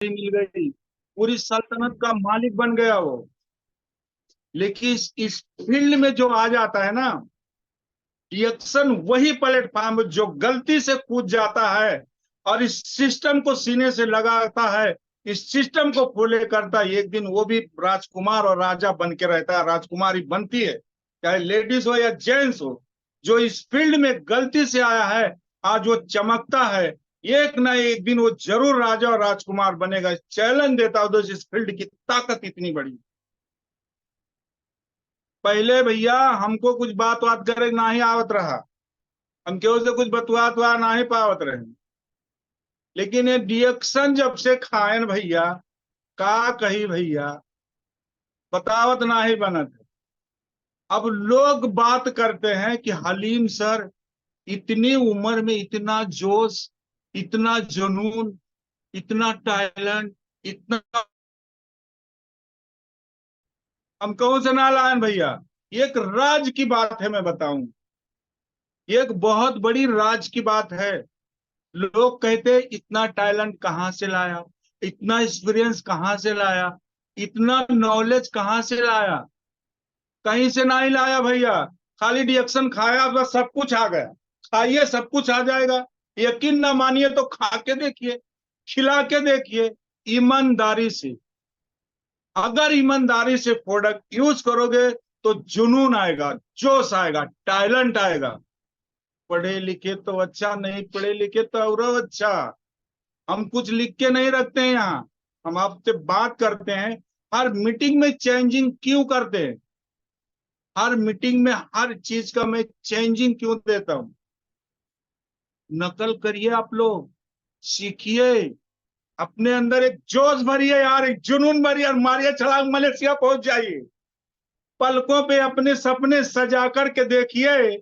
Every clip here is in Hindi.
मिल गई, पूरी सल्तनत का मालिक बन गया वो। लेकिन इस फील्ड में जो आ जाता है ना, रिएक्शन वही प्लेटफॉर्म जो गलती से कूद जाता है और इस सिस्टम को सीने से लगाता है, इस सिस्टम को फॉलो करता है, एक दिन वो भी राजकुमार और राजा बन के रहता है, राजकुमारी बनती है, चाहे लेडीज हो या जेंट्स हो। जो इस फील्ड में गलती से आया है, आज वो चमकता है, एक ना एक दिन वो जरूर राजा और राजकुमार बनेगा। चैलेंज देता हूं दोस्त, इस फील्ड की ताकत इतनी बड़ी। पहले भैया हमको कुछ बात बात करे ना ही आवत रहा, हम केहू से कुछ बतवा ना ही पावत रहे। लेकिन ये रिएक्शन जब से खाए न भैया, का कही भैया, बतावत ना ही बनत है। अब लोग बात करते हैं कि हलीम सर इतनी उम्र में इतना जोश, इतना जुनून, इतना टैलेंट, इतना। हम कहूं से ना लायन भैया, एक राज की बात है, मैं बताऊं, एक बहुत बड़ी राज की बात है। लोग कहते इतना टैलेंट कहाँ से लाया, इतना एक्सपीरियंस कहाँ से लाया, इतना नॉलेज कहाँ से लाया। कहीं से नहीं लाया भैया, खाली रिएक्शन खाया बस सब कुछ आ गया। खाइए सब कुछ आ जाएगा, यकीन ना मानिए तो खा के देखिए, खिला के देखिए। ईमानदारी से, अगर ईमानदारी से प्रोडक्ट यूज करोगे तो जुनून आएगा, जोश आएगा, टैलेंट आएगा। पढ़े लिखे तो अच्छा, नहीं पढ़े लिखे तो और अच्छा। हम कुछ लिख के नहीं रखते हैं यहाँ, हम आपसे बात करते हैं। हर मीटिंग में चेंजिंग क्यों करते हैं, हर मीटिंग में हर चीज का मैं चेंजिंग क्यों देता हूं। नकल करिए आप लोग, सीखिए, अपने अंदर एक जोश भरिए यार, एक जुनून भरिए और मारिए छलांग, मलेशिया पहुंच जाइए। पलकों पे अपने सपने सजा करके देखिए,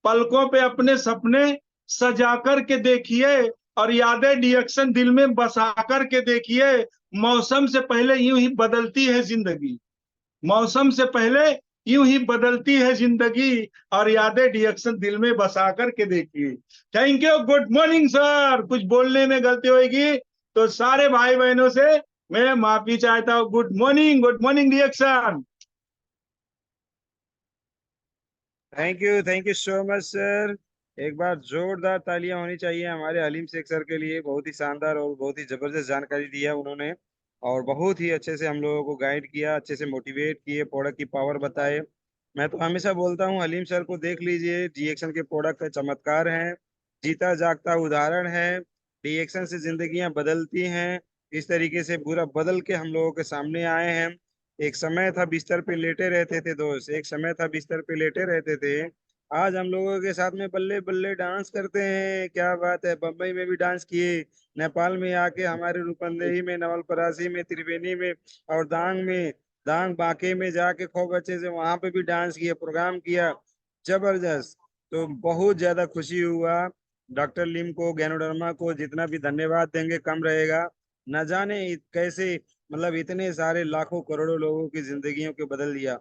पलकों पे अपने सपने सजा करके देखिए, और यादें रिएक्शन दिल में बसा करके देखिए। मौसम से पहले यूं ही बदलती है जिंदगी, मौसम से पहले यूं ही बदलती है जिंदगी, और यादें रिएक्शन दिल में बसा करके देखिए। Thank you, good morning sir. कुछ बोलने में गलती होगी तो सारे भाई बहनों से मैं माफी चाहता हूँ। Good morning, good morning reaction. Thank you so much sir. एक बार जोरदार तालियां होनी चाहिए हमारे हलीम शेख सर के लिए। बहुत ही शानदार और बहुत ही जबरदस्त जानकारी दिया उन्होंने, और बहुत ही अच्छे से हम लोगों को गाइड किया, अच्छे से मोटिवेट किए, प्रोडक्ट की पावर बताए। मैं तो हमेशा बोलता हूँ हलीम सर को देख लीजिए, रिएक्शन के प्रोडक्ट का चमत्कार हैं, जीता जागता उदाहरण है। रिएक्शन से जिंदगियां बदलती हैं, इस तरीके से पूरा बदल के हम लोगों के सामने आए हैं। एक समय था बिस्तर पे लेटे रहते थे दोस्त, एक समय था बिस्तर पे लेटे रहते थे, आज हम लोगों के साथ में बल्ले बल्ले डांस करते हैं। क्या बात है, बम्बई में भी डांस किए, नेपाल में आके हमारे रूपंदेही में, नवलपरासी में, त्रिवेणी में और दांग बांके में जाके खूब अच्छे से वहां पे भी डांस किया, प्रोग्राम किया, जबरदस्त। तो बहुत ज्यादा खुशी हुआ। डॉक्टर लिम को, गैनोडर्मा को जितना भी धन्यवाद देंगे कम रहेगा। न जाने कैसे, मतलब इतने सारे लाखों करोड़ों लोगों की जिंदगियों को बदल दिया।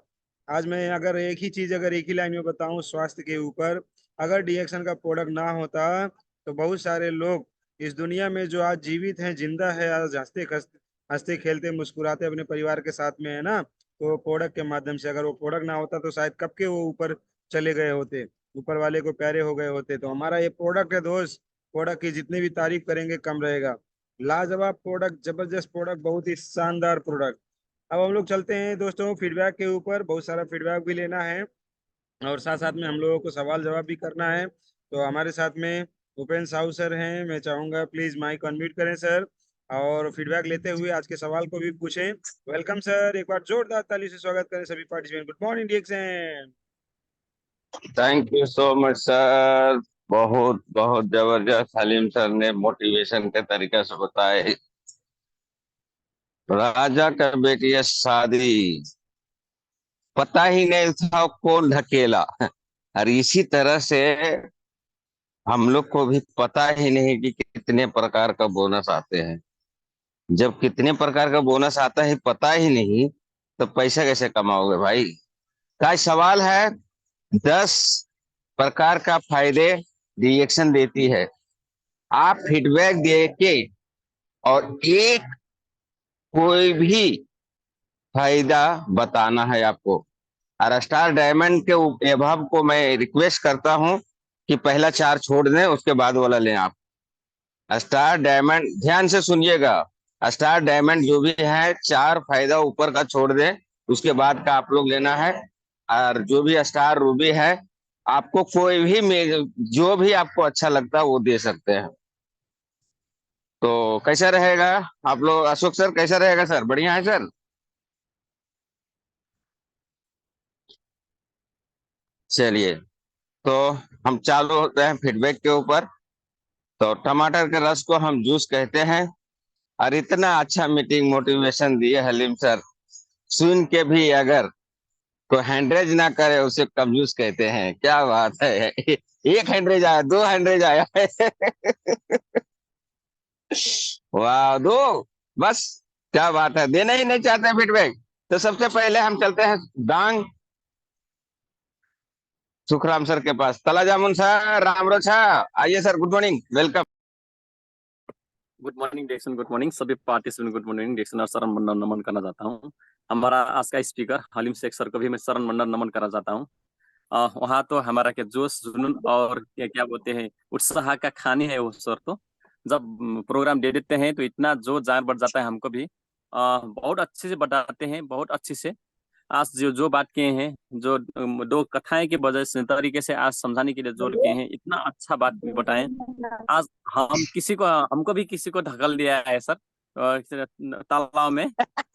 आज मैं अगर एक ही चीज, अगर एक ही लाइन में बताऊं स्वास्थ्य के ऊपर, अगर डीएक्शन का प्रोडक्ट ना होता तो बहुत सारे लोग इस दुनिया में जो आज जीवित हैं, जिंदा है, आज हंसते खेलते मुस्कुराते अपने परिवार के साथ में है ना, तो प्रोडक्ट के माध्यम से। अगर वो प्रोडक्ट ना होता तो शायद कब के वो ऊपर चले गए होते, ऊपर वाले को प्यारे हो गए होते। तो हमारा ये प्रोडक्ट है दोस्त, प्रोडक्ट की जितनी भी तारीफ करेंगे कम रहेगा। लाजवाब प्रोडक्ट, जबरदस्त प्रोडक्ट, बहुत ही शानदार प्रोडक्ट। अब हम लोग चलते हैं दोस्तों फीडबैक के ऊपर, बहुत सारा फीडबैक भी लेना है और साथ साथ में हम लोगों को सवाल जवाब भी करना है। तो हमारे साथ में भूपेन साहू सर हैं, मैं चाहूंगा प्लीज माइक अनम्यूट करें सर, और फीडबैक लेते हुए आज के सवाल को भी पूछें। वेलकम सर, एक बार जोरदार ताली से स्वागत करें सभी पार्टिसिपेंट। गुड मॉर्निंग डिएक्शन। Thank you so much sir. बहुत बहुत जबरदस्त हलीम सर ने मोटिवेशन के तरीके से बताए। राजा का बेटी है शादी, पता ही नहीं था कौन ढकेला। और इसी तरह से हम लोग को भी पता ही नहीं कि कितने प्रकार का बोनस आते हैं। जब कितने प्रकार का बोनस आता है पता ही नहीं, तो पैसा कैसे कमाओगे भाई। का सवाल है, 10 प्रकार का फायदे रिएक्शन देती है। आप फीडबैक दे के और एक कोई भी फायदा बताना है आपको। और स्टार डायमंड के एभव को मैं रिक्वेस्ट करता हूं कि पहला चार छोड़ दें, उसके बाद वाला लें आप। स्टार डायमंड ध्यान से सुनिएगा। स्टार डायमंड जो भी है, चार फायदा ऊपर का छोड़ दें, उसके बाद का आप लोग लेना है। और जो भी स्टार रूबी है, आपको कोई भी जो भी आपको अच्छा लगता है वो दे सकते हैं। तो कैसा रहेगा आप लोग? अशोक सर कैसा रहेगा सर? बढ़िया है सर? चलिए, तो हम चालू होते हैं फीडबैक के ऊपर। तो टमाटर के रस को हम जूस कहते हैं। और इतना अच्छा मीटिंग मोटिवेशन दिए हलीम सर, सुन के भी अगर कोई हैंडरेज ना करे उसे कंजूस कहते हैं। क्या बात है! एक हैंडरेज आया, दो हैंडरेज आया। वाह, दो! बस, क्या बात है! देना ही नहीं चाहते फीडबैक। तो सबसे पहले हम चलते हैं डांग सुखराम सर के पास। तला जामुन सर, राम रोछा, आइए sir, good morning, welcome. Good morning डेक्सन, गुड मॉर्निंग सभी पार्टिसिपेंट, गुड मॉर्निंग डेक्सन और शरण मंडल नमन करना चाहता हूँ। हमारा आज का स्पीकर हलीम शेख सर को भी मैं शरण मंडल नमन करना चाहता हूँ। वहाँ तो हमारा क्या जोश जुनून और क्या क्या बोलते हैं, उत्साह का खानी है वो सर। तो जब प्रोग्राम दे देते हैं तो इतना जोर जान बढ़ जाता है हमको भी। बहुत अच्छे से बताते हैं, बहुत अच्छे से। आज जो जो बात किए हैं, जो दो कथाएं के वजह से तरीके से आज समझाने के लिए जोर किए हैं, इतना अच्छा बात बताएं। आज हमको भी किसी को ढकल दिया है सर, तालाब में,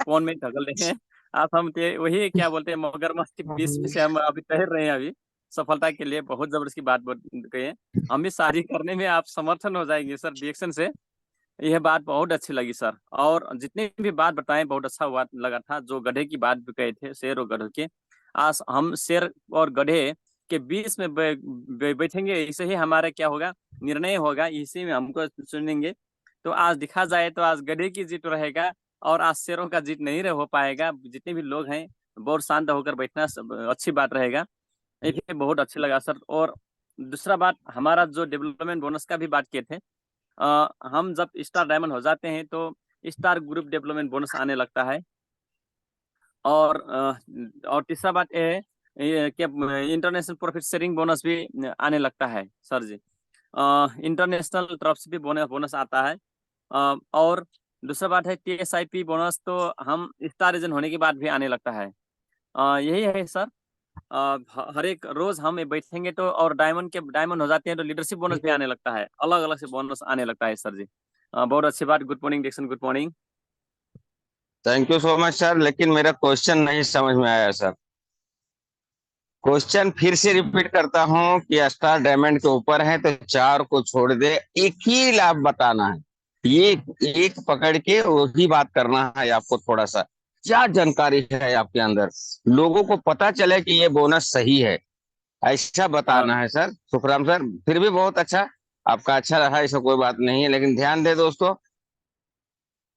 फोन में ढकल दिए हैं। आज हम वही क्या बोलते हैं, मगरमच्छ के बीच में से हम अभी तैर रहे हैं अभी। सफलता के लिए बहुत जबरदस्त की बात कही है। हम भी शादी करने में आप समर्थन हो जाएंगे सर रिएक्शन से। यह बात बहुत अच्छी लगी सर, और जितने भी बात बताए बहुत अच्छा बात लगा था। जो गधे की बात भी कहे थे, शेर और गधे के, आज हम शेर और गधे के बीच में बैठेंगे, इसे ही हमारा क्या होगा, निर्णय होगा, इसी में हमको सुनेंगे। तो आज दिखा जाए तो आज गधे की जीत रहेगा, और आज शेरों का जीत नहीं हो पाएगा। जितने भी लोग हैं बहुत शांत होकर बैठना अच्छी बात रहेगा। ये भी बहुत अच्छा लगा सर। और दूसरा बात, हमारा जो डेवलपमेंट बोनस का भी बात किए थे, हम जब स्टार डायमंड हो जाते हैं तो स्टार ग्रुप डेवलपमेंट बोनस आने लगता है। और तीसरा बात यह है, ये कि इंटरनेशनल प्रॉफिट शेयरिंग बोनस भी आने लगता है सर जी। इंटरनेशनल तरफ से भी बोनस बोनस आता है। और दूसरा बात है TSIP बोनस, तो हम स्टार एजेंट होने के बाद भी आने लगता है। यही है सर। हर एक रोज हम बैठेंगे तो, और डायमंड हो जाते हैं तो लीडरशिप बोनस भी आने लगता है, अलग अलग से बोनस आने लगता है सर जी। बहुत अच्छी बात। Good morning Dixon, good morning. Thank you so much sir, लेकिन मेरा क्वेश्चन नहीं समझ में आया सर। क्वेश्चन फिर से रिपीट करता हूं कि स्टार डायमंड के ऊपर है तो चार को छोड़ दे, एक ही लाभ बताना है। ये एक पकड़ के वही बात करना है आपको। थोड़ा सा क्या जानकारी है आपके अंदर, लोगों को पता चले कि ये बोनस सही है, ऐसा बताना है सर। सुखराम सर, फिर भी बहुत अच्छा, आपका अच्छा रहा, ऐसा कोई बात नहीं है। लेकिन ध्यान दे दोस्तों,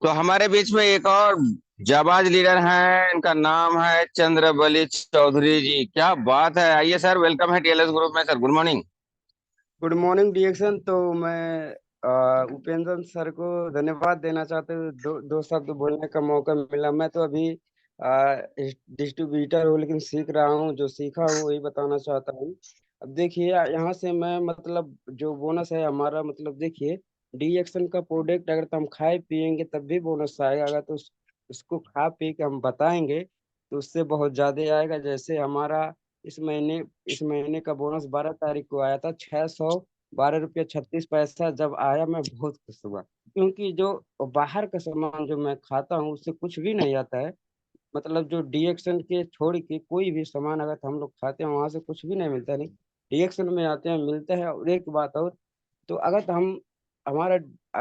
तो हमारे बीच में एक और जाबाज लीडर हैं, इनका नाम है चंद्रबली चौधरी जी। क्या बात है! आइए सर, वेलकम है TLS ग्रुप में sir, good morning. Good morning डिएक्शन। तो मैं उपेंद्र सर को धन्यवाद देना चाहते हूँ। दो शब्द बोलने का मौका मिला। मैं तो अभी डिस्ट्रीब्यूटर हूँ, लेकिन सीख रहा हूँ। जो सीखा हूँ वही बताना चाहता हूँ। अब देखिए, यहाँ से मैं मतलब जो बोनस है हमारा, मतलब देखिए, डिएक्शन का प्रोडक्ट अगर तो हम खाए पिएंगे तब भी बोनस आएगा। अगर तो उसको खा पी के हम बताएंगे तो उससे बहुत ज्यादा आएगा। जैसे हमारा इस महीने का बोनस 12 तारीख को आया था, 612 रुपये 36 पैसा। जब आया मैं बहुत खुश हुआ, क्योंकि जो बाहर का सामान जो मैं खाता हूँ उससे कुछ भी नहीं आता है। मतलब जो डीएक्शन के छोड़ के कोई भी सामान अगर हम लोग खाते हैं वहां से कुछ भी नहीं मिलता, नहीं डीएक्शन में आते हैं मिलते हैं। और एक बात और, तो अगर तो हम हमारा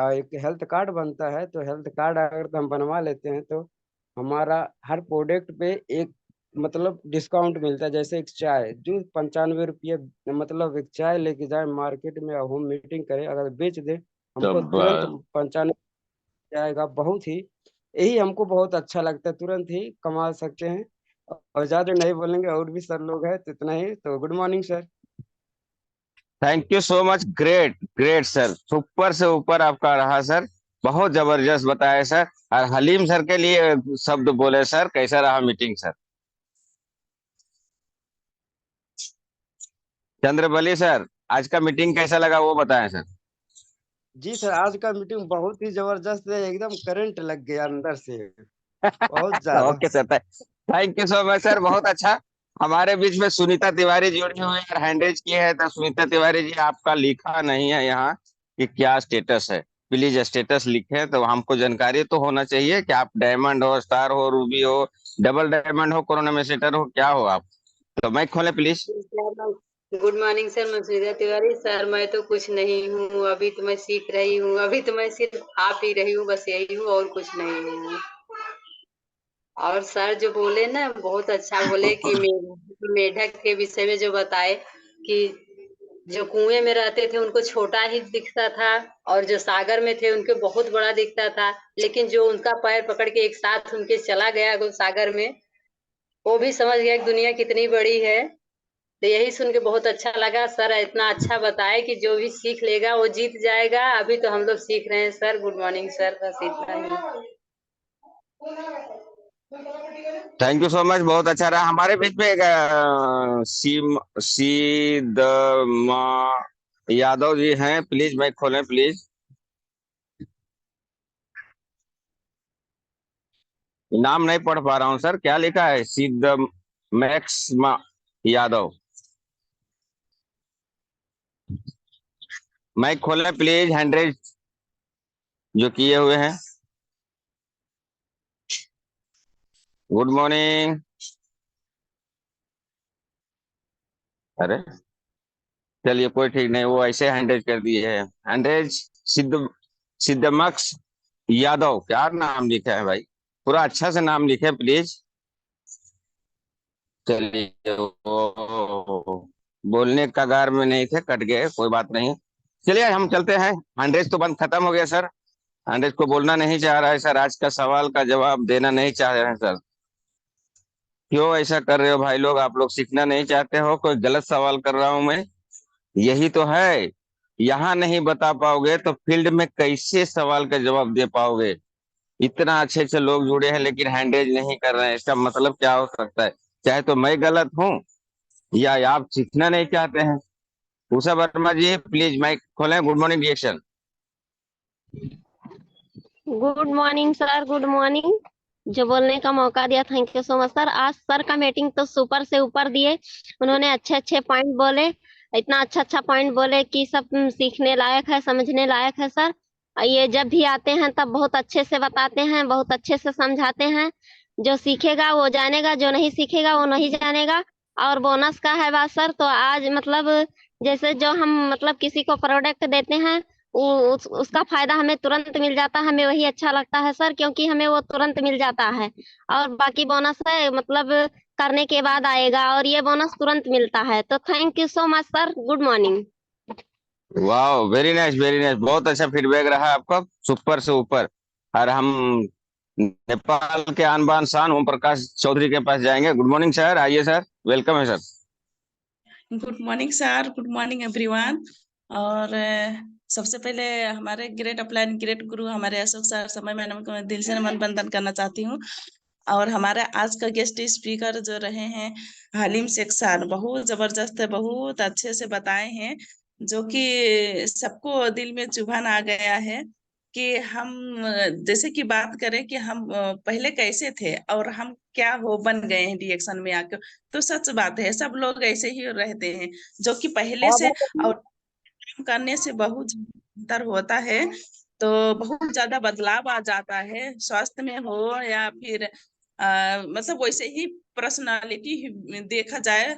एक हेल्थ कार्ड बनता है, तो हेल्थ कार्ड अगर तो हम बनवा लेते हैं तो हमारा हर प्रोडक्ट पे एक मतलब डिस्काउंट मिलता है। जैसे एक चाय जो 95 रुपये, मतलब एक चाय लेके जाए मार्केट में, होम मीटिंग करे, अगर बेच दे हमको तुरंत शाबाश। 95 जाएगा। बहुत ही यही हमको बहुत अच्छा लगता है, तुरंत ही कमा सकते हैं। और ज्यादा नहीं बोलेंगे, और भी सर लोग हैं, तो इतना ही। तो good morning sir. Thank you so much, great great sir, super से ऊपर आपका रहा सर। बहुत जबरदस्त बताया सर। और हलीम सर के लिए शब्द बोले सर, कैसा रहा मीटिंग सर? चंद्रबली सर, आज का मीटिंग कैसा लगा वो बताएं सर। जी सर, आज का मीटिंग बहुत ही जबरदस्त है, एकदम करंट लग गया अंदर से, बहुत ज्यादा। Okay sir, thank you so much sir, बहुत अच्छा। हमारे बीच में सुनीता तिवारी जुड़ी हुई है, हैंड रेज की है। तो सुनीता तिवारी जी, आपका लिखा नहीं है यहाँ कि क्या स्टेटस है। प्लीज स्टेटस लिखे, तो हमको जानकारी तो होना चाहिए कि आप डायमंड हो, स्टार हो, रूबी हो, डबल डायमंड हो, क्रोनोमेटर हो, क्या हो आप। तो माइक खोले प्लीज। गुड मॉर्निंग सर, मैं सुनीता तिवारी। सर मैं तो कुछ नहीं हूँ, अभी तो मैं सीख रही हूँ, अभी तो मैं सिर्फ आ पी रही हूँ, बस यही हूँ और कुछ नहीं हूँ। और सर जो बोले ना बहुत अच्छा बोले कि मेढक के विषय में जो बताए कि जो कुएं में रहते थे उनको छोटा ही दिखता था और जो सागर में थे उनको बहुत बड़ा दिखता था, लेकिन जो उनका पैर पकड़ के एक साथ उनके चला गया सागर में, वो भी समझ गया कि दुनिया कितनी बड़ी है। तो यही सुन के बहुत अच्छा लगा। सर इतना अच्छा बताए कि जो भी सीख लेगा वो जीत जाएगा। अभी तो हम लोग सीख रहे हैं सर। गुड मॉर्निंग सर, बस इतना ही। थैंक यू सो मच, बहुत अच्छा रहा। हमारे बीच में एक सीदमा यादव जी हैं, प्लीज माइक खोलें प्लीज। नाम नहीं पढ़ पा रहा हूँ सर, क्या लिखा है? सिद्ध मैक्स यादव। माइक खोलें प्लीज, हैंड्रेज जो किए हुए हैं। Good morning. अरे चलिए, कोई ठीक नहीं, वो ऐसे हैंड्रेज कर दिए हैं। हैंड्रेज सिद्ध सिद्धमक्स यादव, क्या नाम लिखा है भाई? पूरा अच्छा से नाम लिखे प्लीज। चलिए, वो बोलने कगार में नहीं थे, कट गए, कोई बात नहीं। चलिए हम चलते हैं। हंड्रेड तो बंद खत्म हो गया सर। हंड्रेड को बोलना नहीं चाह रहा है सर, आज का सवाल का जवाब देना नहीं चाह रहे हैं सर। क्यों ऐसा कर रहे हो भाई लोग? आप लोग सीखना नहीं चाहते हो? कोई गलत सवाल कर रहा हूं मैं? यही तो है। यहाँ नहीं बता पाओगे तो फील्ड में कैसे सवाल का जवाब दे पाओगे? इतना अच्छे अच्छे लोग जुड़े हैं लेकिन हैंडरेज नहीं कर रहे हैं, इसका मतलब क्या हो सकता है? चाहे तो मैं गलत हूँ या आप सीखना नहीं चाहते हैं। उषा वर्मा जी प्लीज माइक खोलें। Good morning reaction. Good morning sir, good morning. जो बोलने का मौका दिया, thank you so much sir. आज सर का मीटिंग तो सुपर से ऊपर दिए। उन्होंने अच्छे अच्छे पॉइंट बोले, इतना अच्छा अच्छा पॉइंट बोले कि सब सीखने लायक है, समझने लायक है सर। ये जब भी आते हैं तब बहुत अच्छे से बताते हैं, बहुत अच्छे से समझाते हैं। जो सीखेगा वो जानेगा, जो नहीं सीखेगा वो नहीं जानेगा। और बोनस का है बात सर, तो आज मतलब जैसे जो हम मतलब किसी को प्रोडक्ट देते हैं उसका फायदा हमें तुरंत मिल जाता है, हमें वही अच्छा लगता है सर, क्योंकि हमें वो तुरंत मिल जाता है। और बाकी बोनस है मतलब करने के बाद आएगा, और ये बोनस तुरंत मिलता है। तो thank you so much sir, good morning. वाह, वेरी नाइस वेरी नाइस, बहुत अच्छा फीडबैक रहा आपका, सुपर से ऊपर। और हम नेपाल के आन बान शान ओम प्रकाश चौधरी के पास जाएंगे। गुड मॉर्निंग सर, आइए सर, वेलकम है sir. Good morning sir, good morning everyone. और सबसे पहले हमारे ग्रेट अपलाइन ग्रेट गुरु हमारे अशोक सर समय मैडम को मैं दिल से नमन बंदन करना चाहती हूँ। और हमारे आज का गेस्ट स्पीकर जो रहे हैं हलीम शेख सर, बहुत जबरदस्त, बहुत अच्छे से बताए हैं, जो कि सबको दिल में चुभान आ गया है कि हम जैसे कि बात करें कि हम पहले कैसे थे और हम क्या हो बन गए हैं रिएक्शन में आकर। तो सच बात है, सब लोग ऐसे ही रहते हैं, जो कि पहले से और काम करने से बहुत अंतर होता है। तो बहुत ज्यादा बदलाव आ जाता है, स्वास्थ्य में हो या फिर मतलब वैसे ही पर्सनालिटी देखा जाए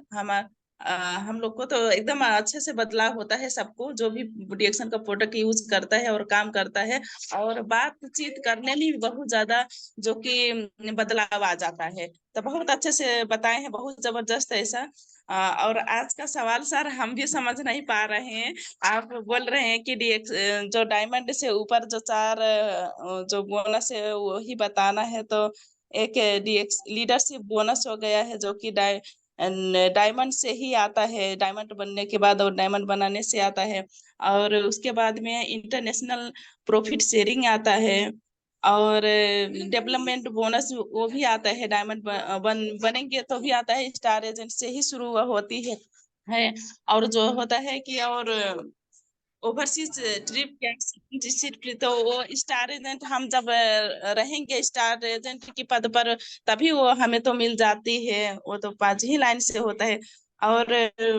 हम लोग को तो एकदम अच्छे से बदलाव होता है सबको, जो भी रिएक्शन का प्रोडक्ट यूज करता है और काम करता है। और बातचीत करने में भी बहुत ज्यादा जो कि बदलाव आ जाता है। तो बहुत अच्छे से बताए हैं, बहुत जबरदस्त ऐसा। और आज का सवाल सर हम भी समझ नहीं पा रहे हैं। आप बोल रहे हैं कि जो डायमंड से ऊपर जो चार जो बोनस है वही बताना है। तो एक लीडरशिप बोनस हो गया है, जो कि डायमंड से ही आता है, डायमंड बनने के बाद और डायमंड बनाने से आता है। और उसके बाद में इंटरनेशनल प्रॉफिट शेयरिंग आता है और डेवलपमेंट बोनस वो भी आता है। डायमंड बनेंगे तो भी आता है, स्टार एजेंट से ही शुरू होती है। और जो होता है कि और ओवरसीज ट्रिप तो वो स्टार एजेंट हम जब रहेंगे स्टार एजेंट की पद पर तभी वो हमें तो मिल जाती है। वो तो 5 ही लाइन से होता है। और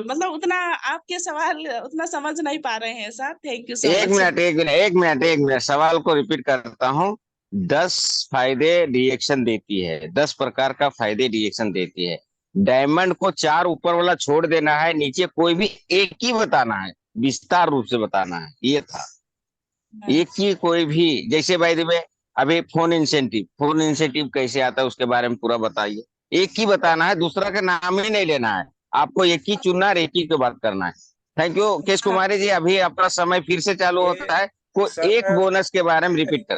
मतलब उतना आपके सवाल उतना समझ नहीं पा रहे हैं सर। थैंक यू सो एक मच। मिनट एक मिनट एक मिनट एक मिनट, सवाल को रिपीट करता हूँ। 10 फायदे रिएक्शन देती है, 10 प्रकार का फायदे रिएक्शन देती है। डायमंड को 4 ऊपर वाला छोड़ देना है, नीचे कोई भी एक ही बताना है, विस्तार रूप से बताना है, ये था। एक ही कोई भी, जैसे भाई वे अभी फोन इंसेंटिव कैसे आता है उसके बारे में पूरा बताइए। एक ही बताना है, दूसरा का नाम ही नहीं लेना है, आपको एक ही चुनना है, एक ही की बात करना है। थैंक यू केश कुमारी जी, अभी अपना समय फिर से चालू होता है। को सर एक बोनस के बारे में रिपीट कर।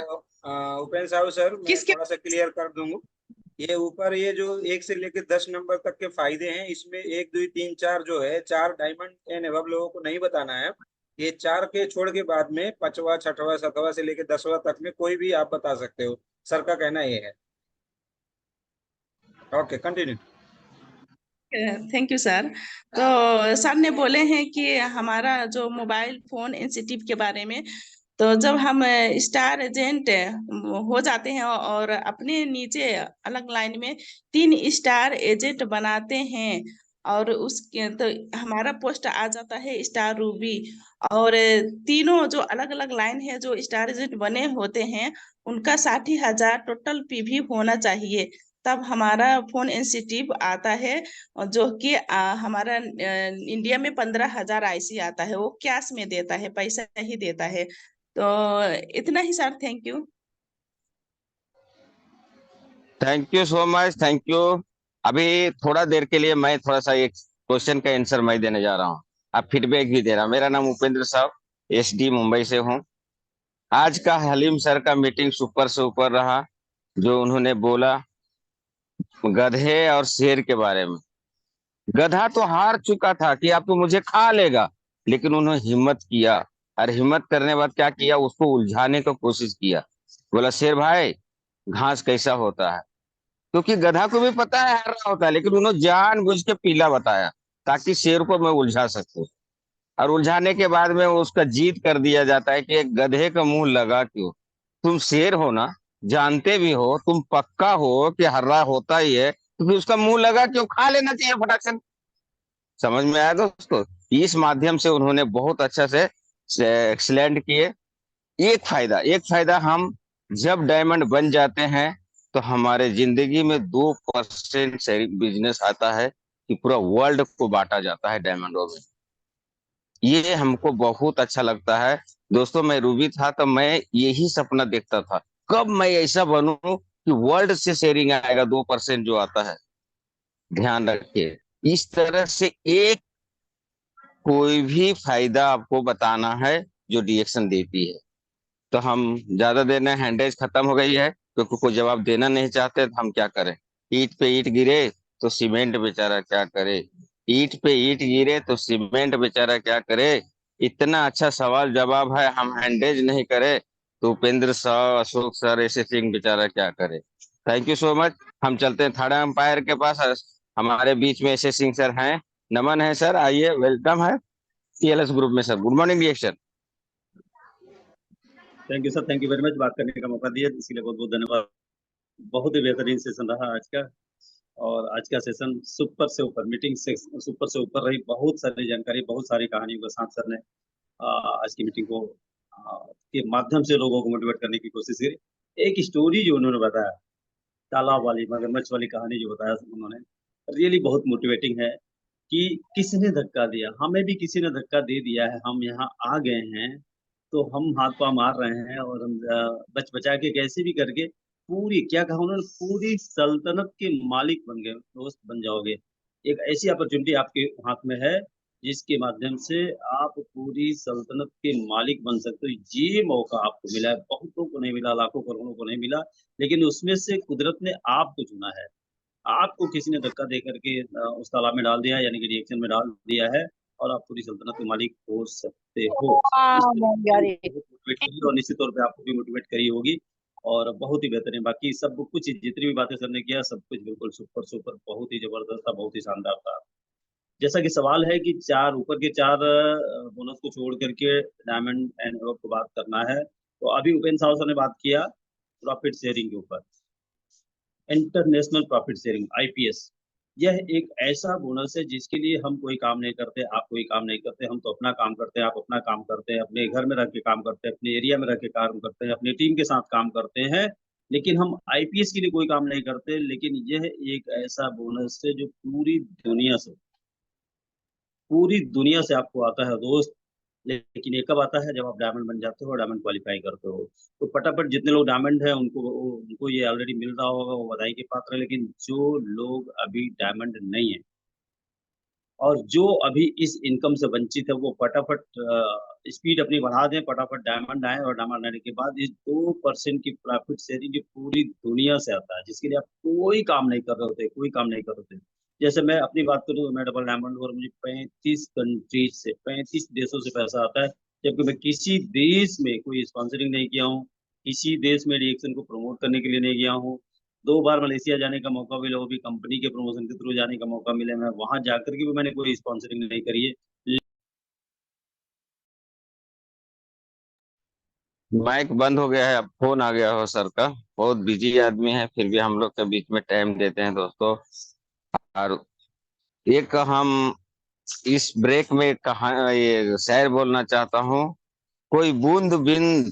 उपेंद्र साहू सर, मैं थोड़ा सा क्लियर कर दूंगा। ये ऊपर ये जो 1 से लेकर 10 नंबर तक के फायदे हैं, इसमें 1 2 3 4 जो है, 4 डायमंड एंड एबव लोगों को नहीं बताना है। ये 4 के छोड़ के बाद में 5वां 6वां 7वां से लेकर 10वां तक में कोई भी आप बता सकते हो। सर का कहना ये है। Okay, continue. Thank you sir. तो सर ने बोले हैं कि हमारा जो मोबाइल फोन इंस्टीट्यूट के बारे में, तो जब हम स्टार एजेंट हो जाते हैं और अपने नीचे अलग लाइन में 3 स्टार एजेंट बनाते हैं और उसके तो हमारा पोस्ट आ जाता है स्टार रूबी। और तीनों जो अलग अलग लाइन है जो स्टार एजेंट बने होते हैं उनका 60,000 टोटल पीवी होना चाहिए, तब हमारा फोन इंस्टीट्यूट आता है। और जो कि हमारा इंडिया में 15,000 आईसी आता है, वो कैश में देता है, पैसा ही देता है। तो इतना ही sir. Thank you. Thank you so much, thank you. अभी थोड़ा देर के लिए मैं थोड़ा सा एक क्वेश्चन का आंसर मैं देने जा रहा हूँ, आप फीडबैक भी दे रहा हूँ। मेरा नाम उपेंद्र साहब, एसडी मुंबई से हूँ। आज का हलीम सर का मीटिंग सुपर से ऊपर रहा। जो उन्होंने बोला गधे और शेर के बारे में, गधा तो हार चुका था कि आप तो मुझे खा लेगा, लेकिन उन्होंने हिम्मत किया, और हिम्मत करने के बाद क्या किया, उसको उलझाने की कोशिश किया। बोला शेर भाई घास कैसा होता है, क्योंकि गधा को भी पता है हार रहा होता है, लेकिन उन्होंने जानबूझ के पीला बताया ताकि शेर को मैं उलझा सकूं। और उलझाने के बाद में उसका जीत कर दिया जाता है कि एक गधे का मुंह लगा क्यों, तुम शेर हो ना, जानते भी हो, तुम पक्का हो कि हर रहा होता ही है, तो फिर उसका मुंह लगा क्यों, खा लेना चाहिए फटाक से। समझ में आया दोस्तों? इस माध्यम से उन्होंने बहुत अच्छा से एक्सलेंट किए। एक फायदा हम जब डायमंड बन जाते हैं तो हमारे जिंदगी में 2% शेयरिंग बिजनेस आता है कि पूरा वर्ल्ड को बांटा जाता है डायमंडों में। ये हमको बहुत अच्छा लगता है दोस्तों। मैं रूबी था तो मैं यही सपना देखता था, कब मैं ऐसा बनूं कि वर्ल्ड से शेयरिंग आएगा 2% जो आता है। ध्यान रखिए, इस तरह से एक कोई भी फायदा आपको बताना है जो रिएक्शन देती है। तो हम ज्यादा देर में, हैंडेज खत्म हो गई है, क्योंकि कोई जवाब देना नहीं चाहते, तो हम क्या करें। ईंट पे ईंट गिरे तो सीमेंट बेचारा क्या करे, ईंट पे ईंट गिरे तो सीमेंट बेचारा क्या करे। इतना अच्छा सवाल जवाब है, हम हैंडेज नहीं करे तो उपेंद्र सर, अशोक सर, ऐसे सिंह बेचारा क्या करे। Thank you so much. हम चलते हैं थर्ड अंपायर के पास। हमारे बीच में ऐसे सिंह सर हैं, नमन है सर, आइए, वेलकम है सीएलएस ग्रुप में sir. Good morning reaction. Thank you sir, thank you very much. बात करने का मौका दिया इसलिए बहुत बहुत धन्यवाद। बहुत ही बेहतरीन सेशन रहा आज का। और आज का सेशन सुपर से ऊपर, मीटिंग से सुपर से ऊपर रही। बहुत सारी जानकारी, बहुत सारी कहानियों के साथ सर ने आज की मीटिंग को के माध्यम से लोगों को मोटिवेट करने की कोशिश की। एक स्टोरी जो उन्होंने बताया, तालाब वाली मगरमच्छ वाली कहानी जो बताया उन्होंने, रियली बहुत मोटिवेटिंग है। कि किसने धक्का दिया, हमें भी किसी ने धक्का दे दिया है, हम यहाँ आ गए हैं, तो हम हाथ पाँव मार रहे हैं और हम बच बचा के कैसे भी करके पूरी, क्या कहा उन्होंने, पूरी सल्तनत के मालिक बन गए, दोस्त बन जाओगे। एक ऐसी अपॉर्चुनिटी आपके हाथ में है जिसके माध्यम से आप पूरी सल्तनत के मालिक बन सकते हो। ये मौका आपको मिला है, बहुतों को नहीं मिला, लाखों करोड़ों को नहीं मिला, लेकिन उसमें से कुदरत ने आपको चुना है। आपको किसी ने धक्का दे करके उस तालाब में डाल दिया यानी कि रिएक्शन में डाल दिया है और आप पूरी सल्तनत के मालिक हो सकते हो। इस मोटिवेट करी और निश्चित तौर पे आपको भी मोटिवेट करी होगी और बहुत ही बेहतरीन। बाकी सब कुछ जितनी भी बातें सर ने किया सब कुछ बिल्कुल सुपर सुपर, बहुत ही जबरदस्त था, बहुत ही शानदार था। जैसा कि सवाल है कि चार ऊपर के चार बोनस को छोड़ करके डायमंड एंड एबव को बात करना है, तो अभी उपेंद्र साहब सर ने बात किया प्रॉफिट शेयरिंग के ऊपर। इंटरनेशनल प्रॉफिट शेयरिंग IPS, यह एक ऐसा बोनस है जिसके लिए हम कोई काम नहीं करते, आप कोई काम नहीं करते, हम तो अपना काम करते हैं, आप अपना काम करते हैं, अपने घर में रह के काम करते हैं, अपने एरिया में रह के काम करते हैं, अपनी टीम के साथ काम करते हैं, लेकिन हम IPS के लिए कोई काम नहीं करते। लेकिन यह एक ऐसा बोनस है जो पूरी दुनिया से आपको आता है दोस्त। लेकिन ये कब आता है? जब आप डायमंड बन जाते हो और डायमंड क्वालिफाई करते हो। तो फटाफट जितने लोग डायमंड है उनको ये ऑलरेडी मिल रहा होगा, वो बधाई के पात्र है। लेकिन जो लोग अभी डायमंड नहीं है और जो अभी इस इनकम से वंचित है, वो फटाफट स्पीड अपनी बढ़ा दें, फटाफट डायमंड आए और डायमंड आने के बाद इस 2% की प्रॉफिट शेयरिंग पूरी दुनिया से आता है, जिसके लिए आप कोई काम नहीं कर रहे होते, कोई काम नहीं कर रहे होते। जैसे मैं अपनी बात करूँ तो मैं डबल डायमंड और मुझे 35 कंट्रीज से 35 देशों से पैसा आता है, जबकि मैं किसी देश में कोई स्पॉन्सरिंग नहीं किया हूँ, किसी देश में रिएक्शन को प्रमोट करने के लिए नहीं गया हूँ। 2 बार मलेशिया जाने का मौका मिला, वो भी कंपनी के प्रमोशन के थ्रू जाने का मौका मिला, मैं वहां जाकर के भी मैंने कोई स्पॉन्सरिंग नहीं करी है। माइक बंद हो गया है, अब फोन आ गया हो सर का। बहुत बिजी आदमी है, फिर भी हम लोग के बीच में टाइम देते हैं दोस्तों। और एक हम इस ब्रेक में कहा ये शायर बोलना चाहता हूँ। कोई बूंद बिन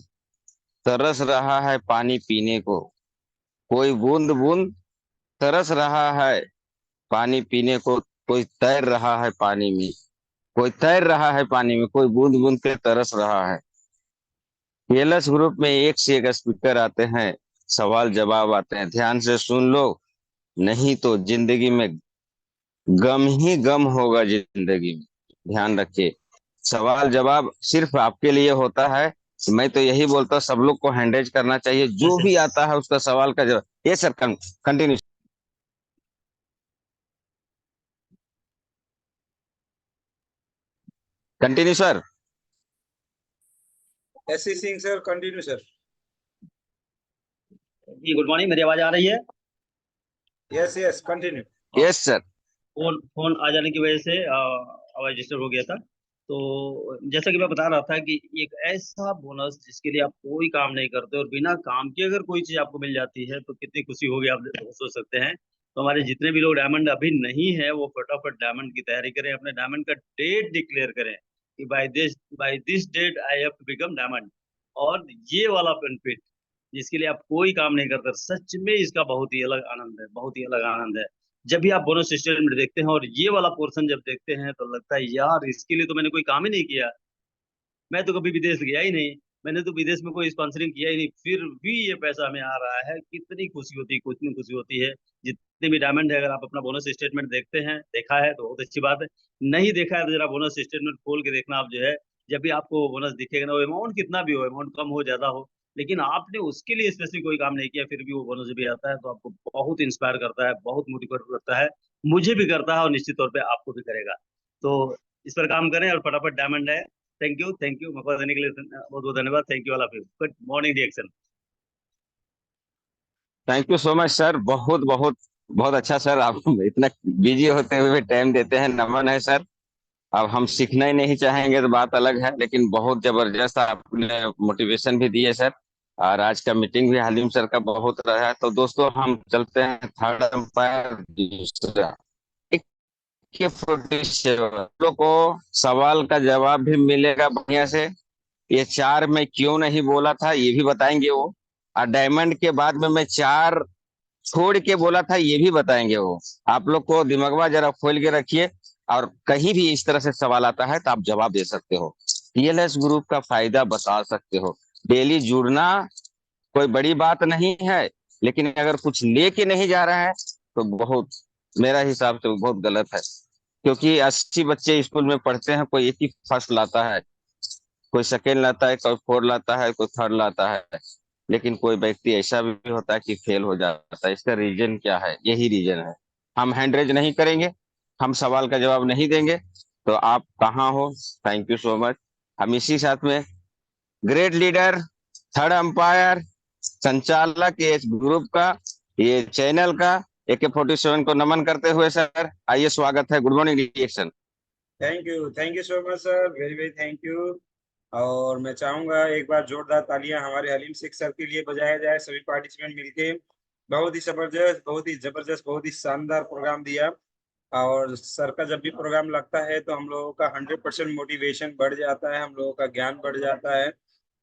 तरस रहा है पानी पीने को, कोई बूंद बूंद तरस रहा है पानी पीने को, कोई तैर रहा है पानी में, कोई तैर रहा है पानी में, कोई बूंद बूंद के तरस रहा है। पीएलएस ग्रुप में एक से एक स्पीकर आते हैं, सवाल जवाब आते हैं, ध्यान से सुन लो, नहीं तो जिंदगी में गम ही गम होगा जिंदगी में। ध्यान रखिए, सवाल जवाब सिर्फ आपके लिए होता है। मैं तो यही बोलता हूँ, सब लोग को हैंडरेज करना चाहिए, जो भी आता है उसका सवाल का जवाब। ये sir continue. Continue sir. SC Singh sir, continue sir. जी गुड मॉर्निंग, मेरी आवाज आ रही है? Yes yes, continue. Yes sir. Phone आ जाने की वजह से आवाज डिस्टर्ब हो गया था। तो जैसा कि मैं बता रहा था कि एक ऐसा बोनस जिसके लिए आप कोई काम नहीं करते और बिना काम के अगर कोई चीज आपको मिल जाती है तो कितनी खुशी होगी आप सोच सकते हैं। तो हमारे जितने भी लोग डायमंड अभी नहीं है वो फटाफट डायमंड की तैयारी करें, अपने डायमंड का डेट डिक्लेयर करें कि by this date I have to become diamond. और ये वाला बेनिफिट जिसके लिए आप कोई काम नहीं करते, सच में इसका बहुत ही अलग आनंद है, बहुत ही अलग आनंद है। जब भी आप बोनस स्टेटमेंट देखते हैं और ये वाला पोर्शन जब देखते हैं तो लगता है यार इसके लिए तो मैंने कोई काम ही नहीं किया, मैं तो कभी विदेश गया ही नहीं, मैंने तो विदेश में कोई स्पॉन्सरिंग किया ही नहीं, फिर भी ये पैसा हमें आ रहा है। कितनी खुशी होती है, कितनी खुशी होती है। जितने भी डायमंड है, अगर आप अपना बोनस स्टेटमेंट देखते हैं, देखा है तो बहुत अच्छी बात है, नहीं देखा है तो जरा बोनस स्टेटमेंट खोल के देखना। आप जो है जब भी आपको बोनस दिखेगा ना, वो अमाउंट कितना भी हो, अमाउंट कम हो ज्यादा हो, लेकिन आपने उसके लिए स्पेसिफिक कोई काम नहीं किया फिर भी वो बोनस भी आता है, तो आपको बहुत इंस्पायर करता है, बहुत मोटिवेट करता है। मुझे भी करता है और निश्चित तौर पर आपको भी करेगा। तो इस पर काम करें और फटाफट डायमंड है। थैंक यू मौका देने के लिए बहुत बहुत धन्यवाद। Thank you all of you. Good morning reaction. Thank you so much sir, बहुत बहुत बहुत अच्छा सर। आप इतना बिजी होते हुए भी टाइम देते हैं, नमन है सर। अब हम सीखना ही नहीं चाहेंगे तो बात अलग है, लेकिन बहुत जबरदस्त आपने मोटिवेशन भी दिए सर। और आज का मीटिंग भी हलीम सर का बहुत रहा है। तो दोस्तों हम चलते हैं थर्ड अंपायर दूसरा। के 47 लोग को सवाल का जवाब भी मिलेगा बढ़िया से। ये चार मैं क्यों नहीं बोला था ये भी बताएंगे वो। और डायमंड के बाद में मैं चार छोड़ के बोला था ये भी बताएंगे वो। आप लोग को दिमागवा जरा खोल के रखिए, और कहीं भी इस तरह से सवाल आता है तो आप जवाब दे सकते हो, पीएलएस ग्रुप का फायदा बता सकते हो। डेली जुड़ना कोई बड़ी बात नहीं है, लेकिन अगर कुछ लेके नहीं जा रहा है तो बहुत, मेरा हिसाब से बहुत गलत है। क्योंकि 80 बच्चे स्कूल में पढ़ते हैं, कोई एक ही फर्स्ट लाता है, कोई सेकेंड लाता है, कोई फोर्थ लाता है, कोई थर्ड लाता है, लेकिन कोई व्यक्ति ऐसा भी होता है कि फेल हो जाता है। इसका रीजन क्या है? यही रीजन है हम हैंड रेज नहीं करेंगे, हम सवाल का जवाब नहीं देंगे। तो आप कहाँ हो? Thank you so much. हम इसी साथ में ग्रेट लीडर, थर्ड अंपायर, संचालक ये ग्रुप का, ये चैनल का, AK-47 को नमन करते हुए सर आइए, स्वागत है। Good morning reaction. Thank you so much sir, very very thank you. और मैं चाहूंगा एक बार जोरदार तालियां हमारे हलीम शेख सर के लिए बजाया जाए, सभी पार्टिसिपेंट मिलके। बहुत ही जबरदस्त, बहुत ही जबरदस्त, बहुत ही शानदार प्रोग्राम दिया। और सर का जब भी प्रोग्राम लगता है तो हम लोगों का 100% मोटिवेशन बढ़ जाता है, हम लोगों का ज्ञान बढ़ जाता है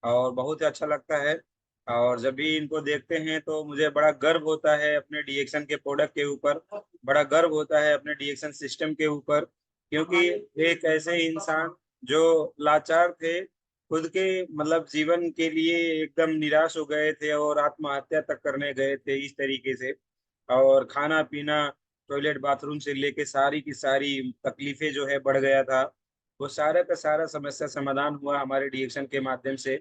और बहुत ही अच्छा लगता है। और जब भी इनको देखते हैं तो मुझे बड़ा गर्व होता है अपने डीएक्शन के प्रोडक्ट के ऊपर, बड़ा गर्व होता है अपने डीएक्शन सिस्टम के ऊपर, क्योंकि एक ऐसे इंसान जो लाचार थे, खुद के मतलब जीवन के लिए एकदम निराश हो गए थे और आत्महत्या तक करने गए थे इस तरीके से। और खाना पीना, टॉयलेट बाथरूम से लेके सारी की सारी तकलीफें जो है बढ़ गया था, वो सारा का सारा समस्या समाधान हुआ हमारे डीएक्शन के माध्यम से।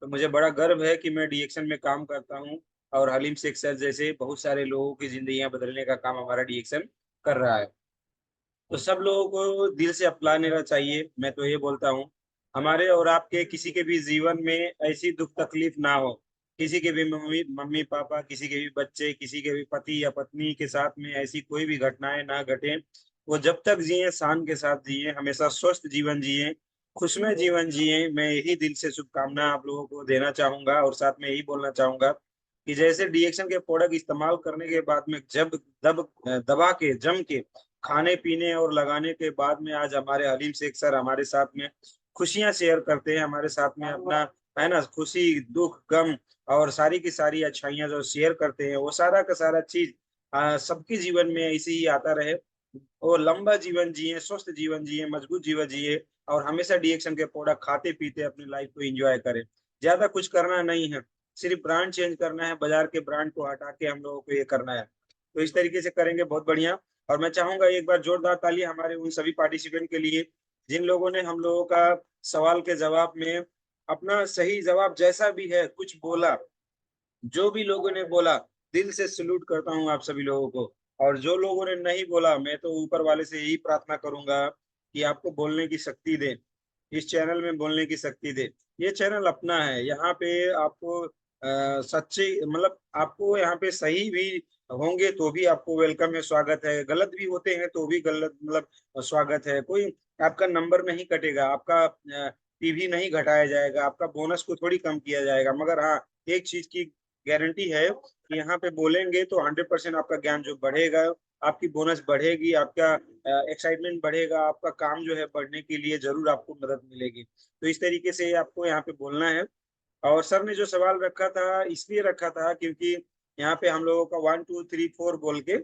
तो मुझे बड़ा गर्व है कि मैं डीएक्शन में काम करता हूँ और हलीम शेख सर जैसे बहुत सारे लोगों की जिंदगियां बदलने का काम हमारा डीएक्शन कर रहा है। तो सब लोगों को दिल से अपनाना चाहिए। मैं तो ये बोलता हूँ हमारे और आपके किसी के भी जीवन में ऐसी दुख तकलीफ ना हो, किसी के भी मम्मी मम्मी पापा, किसी के भी बच्चे, किसी के भी पति या पत्नी के साथ में ऐसी कोई भी घटनाएं ना घटे। वो जब तक जिए शान के साथ जिए, हमेशा स्वस्थ जीवन जिए, खुशमय जीवन जिए। मैं यही दिल से शुभकामना आप लोगों को देना चाहूंगा और साथ में यही बोलना चाहूंगा कि जैसे डीएक्शन के प्रोडक्ट इस्तेमाल करने के बाद में जब दबा के जम के खाने पीने और लगाने के बाद में आज हमारे हलीम शेख सर हमारे साथ में खुशियां शेयर करते हैं, हमारे साथ में अपना है ना खुशी दुख गम और सारी की सारी अच्छाइयां जो शेयर करते हैं, वो सारा का सारा चीज सबके जीवन में ऐसे ही आता रहे। वो लंबा जीवन जिए, स्वस्थ जीवन जिए, मजबूत जीवन जिए और हमेशा डीएक्शन के प्रोडक्ट खाते पीते अपनी लाइफ को एंजॉय करें। ज्यादा कुछ करना नहीं है, सिर्फ ब्रांड चेंज करना है, बाजार के ब्रांड को हटा के हम लोगों को ये करना है। तो इस तरीके से करेंगे बहुत बढ़िया। और मैं चाहूंगा एक बार जोरदार ताली हमारे उन सभी पार्टिसिपेंट के लिए जिन लोगों ने हम लोगों का सवाल के जवाब में अपना सही जवाब जैसा भी है कुछ बोला। जो भी लोगों ने बोला दिल से सल्यूट करता हूँ आप सभी लोगों को। और जो लोगों ने नहीं बोला, मैं तो ऊपर वाले से यही प्रार्थना करूंगा कि आपको बोलने की शक्ति दे, इस चैनल में बोलने की शक्ति दे। ये चैनल अपना है, यहाँ पे आपको सच्चे मतलब आपको यहाँ पे सही भी होंगे तो भी आपको वेलकम है, स्वागत है, गलत भी होते हैं तो भी गलत मतलब स्वागत है। कोई आपका नंबर नहीं कटेगा, आपका पीवी नहीं घटाया जाएगा, आपका बोनस को थोड़ी कम किया जाएगा। मगर हाँ, एक चीज की गारंटी है कि यहाँ पे बोलेंगे तो 100% आपका ज्ञान जो बढ़ेगा, आपकी बोनस बढ़ेगी, आपका एक्साइटमेंट बढ़ेगा, आपका काम जो है बढ़ने के लिए जरूर आपको मदद मिलेगी। तो इस तरीके से आपको यहाँ पे बोलना है। और सर ने जो सवाल रखा था इसलिए रखा था क्योंकि यहाँ पे हम लोगों का 1 2 3 4 बोल के